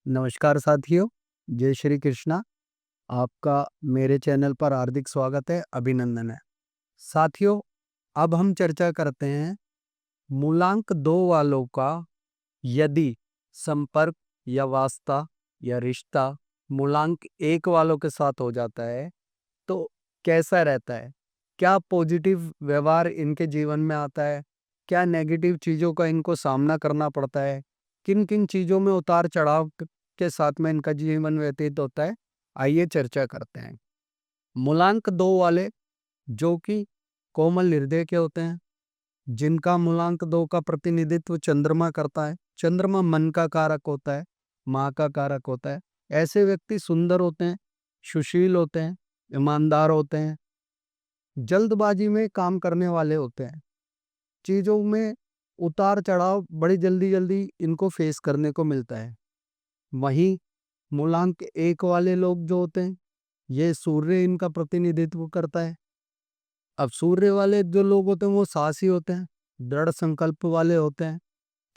नमस्कार साथियों, जय श्री कृष्णा। आपका मेरे चैनल पर हार्दिक स्वागत है, अभिनंदन है। साथियों, अब हम चर्चा करते हैं मूलांक 2 वालों का यदि संपर्क या वास्ता या रिश्ता मूलांक 1 वालों के साथ हो जाता है तो कैसा रहता है? क्या पॉजिटिव व्यवहार इनके जीवन में आता है? क्या नेगेटिव चीज़ों का इनको सामना करना पड़ता है? किन-किन चीज़ों में उतार-चढ़ाव के साथ में इनका जीवन व्यतीत होता है? आइए चर्चा करते हैं। मूलांक 2 वाले जो कि कोमल हृदय के होते हैं, जिनका मूलांक 2 का प्रतिनिधित्व चंद्रमा करता है। चंद्रमा मन का कारक होता है, माँ का कारक होता है। ऐसे व्यक्ति सुंदर होते हैं, सुशील होते हैं, ईमानदार होते हैं, जल्दबाजी में काम करने वाले होते हैं। चीज़ों में उतार-चढ़ाव बड़ी जल्दी-जल्दी इनको फेस करने को मिलता है। वहीं मूलांक 1 वाले लोग जो होते हैं, ये सूर्य इनका प्रतिनिधित्व करता है। अब सूर्य वाले जो लोग होते हैं वो साहसी होते हैं, दृढ़ संकल्प वाले होते हैं।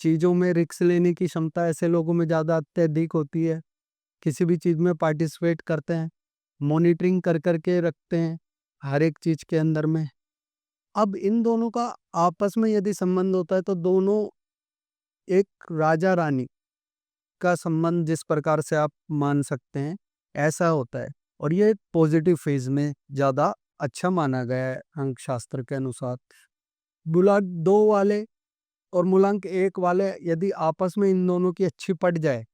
चीज़ों में रिस्क लेने की क्षमता ऐसे लोगों में ज़्यादा अत्यधिक होती है। किसी भी चीज़ में पार्टिसिपेट करते हैं, मॉनिटरिंग कर के रखते हैं हर एक चीज़ के अंदर में। अब इन दोनों का आपस में यदि संबंध होता है तो दोनों एक राजा-रानी का संबंध जिस प्रकार से आप मान सकते हैं, ऐसा होता है और ये पॉजिटिव फेज़ में ज़्यादा अच्छा माना गया है अंक शास्त्र के अनुसार। मूलांक 2 वाले और मूलांक 1 वाले यदि आपस में इन दोनों की अच्छी पट जाए,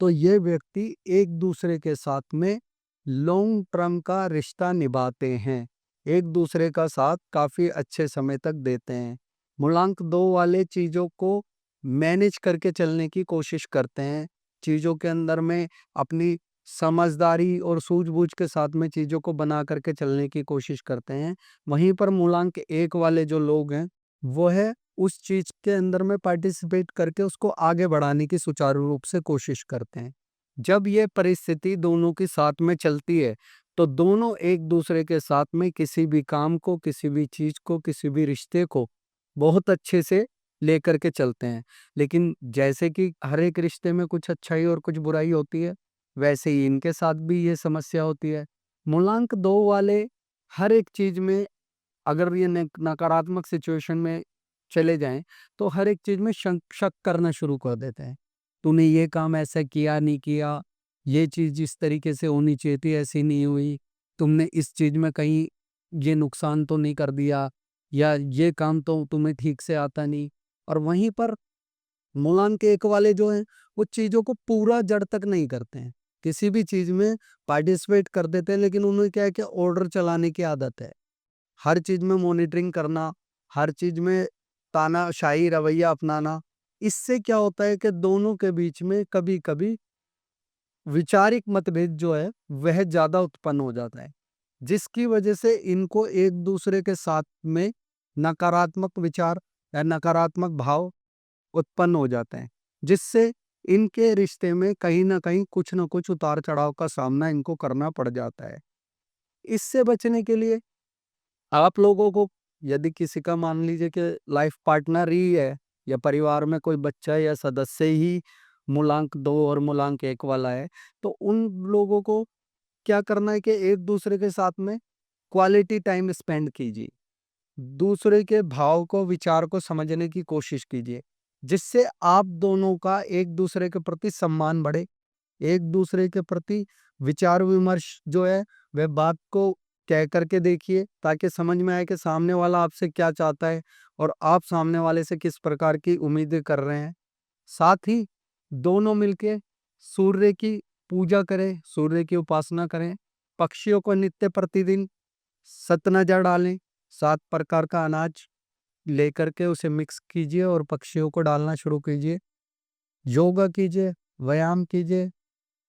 तो ये व्यक्ति एक-दूसरे के साथ में लॉन्ग टर्म का रिश्ता निभाते हैं। एक-दूसरे का साथ काफ़ी अच्छे समय तक देते हैं। मूलांक 2 वाले चीज़ों को मैनेज करके चलने की कोशिश करते हैं। चीज़ों के अंदर में अपनी समझदारी और सूझबूझ के साथ में चीज़ों को बना करके चलने की कोशिश करते हैं। वहीं पर मूलांक 1 वाले जो लोग हैं, वो है उस चीज़ के अंदर में पार्टिसिपेट करके उसको आगे बढ़ाने की सुचारू रूप से कोशिश करते हैं। जब ये परिस्थिति दोनों के साथ में चलती है, तो दोनों एक-दूसरे के साथ में किसी भी काम को, किसी भी चीज़ को, किसी भी रिश्ते को बहुत अच्छे से लेकर के चलते हैं। लेकिन जैसे कि हर एक रिश्ते में कुछ अच्छाई और कुछ बुराई होती है, वैसे ही इनके साथ भी ये समस्या होती है। मूलांक 2 वाले हर एक चीज़ में अगर ये नकारात्मक सिचुएशन में चले जाएँ, तो हर एक चीज़ में शक करना शुरू कर देते हैं। तूने ये काम ऐसा किया, नहीं किया, ये चीज़ जिस तरीके से होनी चाहिए थी, ऐसी नहीं हुई, तुमने इस चीज़ में कहीं ये नुकसान तो नहीं कर दिया या ये काम तो तुम्हें ठीक से आता नहीं। और वहीं पर मूलांक 1 वाले जो हैं, वो चीज़ों को पूरा जड़ तक नहीं करते हैं। किसी भी चीज़ में पार्टिसिपेट कर देते हैं, लेकिन उन्हें क्या है कि ऑर्डर चलाने की आदत है। हर चीज़ में मॉनिटरिंग करना, हर चीज़ में तानाशाही रवैया अपनाना, इससे क्या होता है कि दोनों के बीच में कभी-कभी वैचारिक मतभेद जो है, वह ज़्यादा उत्पन्न हो जाता है। जिसकी वजह से इनको एक-दूसरे के साथ में नकारात्मक विचार या नकारात्मक भाव उत्पन्न हो जाते हैं, जिससे इनके रिश्ते में कहीं न कहीं कुछ न कुछ उतार-चढ़ाव का सामना इनको करना पड़ जाता है। इससे बचने के लिए आप लोगों को यदि किसी का मान लीजिए कि लाइफ पार्टनर ही है या परिवार में कोई बच्चा या सदस्य ही मूलांक 2 और मूलांक 1 वाला है, तो उन लोगों को क्या करना है कि एक-दूसरे के साथ में क्वालिटी टाइम स्पेंड कीजिए। दूसरे के भाव को, विचार को समझने की कोशिश कीजिए, जिससे आप दोनों का एक-दूसरे के प्रति सम्मान बढ़े। एक-दूसरे के प्रति विचार-विमर्श जो है, वह बात को कह कर के देखिए, ताकि समझ में आए कि सामने वाला आपसे क्या चाहता है और आप सामने वाले से किस प्रकार की उम्मीदें कर रहे हैं। साथ ही दोनों मिलके सूर्य की पूजा करें, सूर्य की उपासना करें, पक्षियों को नित्य प्रतिदिन सतनज़र डालें, 7 प्रकार का अनाज लेकर के उसे मिक्स कीजिए और पक्षियों को डालना शुरू कीजिए। योगा कीजिए, व्यायाम कीजिए,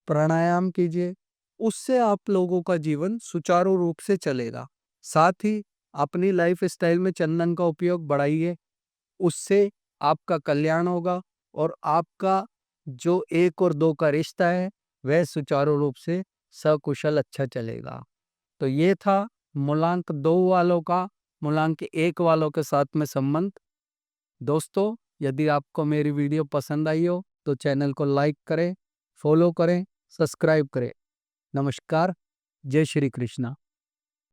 प्राणायाम कीजिए, उससे आप लोगों का जीवन सुचारू रूप से चलेगा। साथ ही अपनी लाइफ़स्टाइल में चंदन का उपयोग बढ़ाइए, उससे आपका कल्याण होगा और आपका जो 1 और 2 का रिश्ता है, वह सुचारू रूप से सकुशल अच्छा चलेगा। तो ये था मूलांक 2 वालों का मूलांक 1 वालों के साथ में संबंध। दोस्तों, यदि आपको मेरी वीडियो पसंद आई हो, तो चैनल को लाइक करें, फॉलो करें, सब्सक्राइब करें। नमस्कार, जय श्री कृष्णा।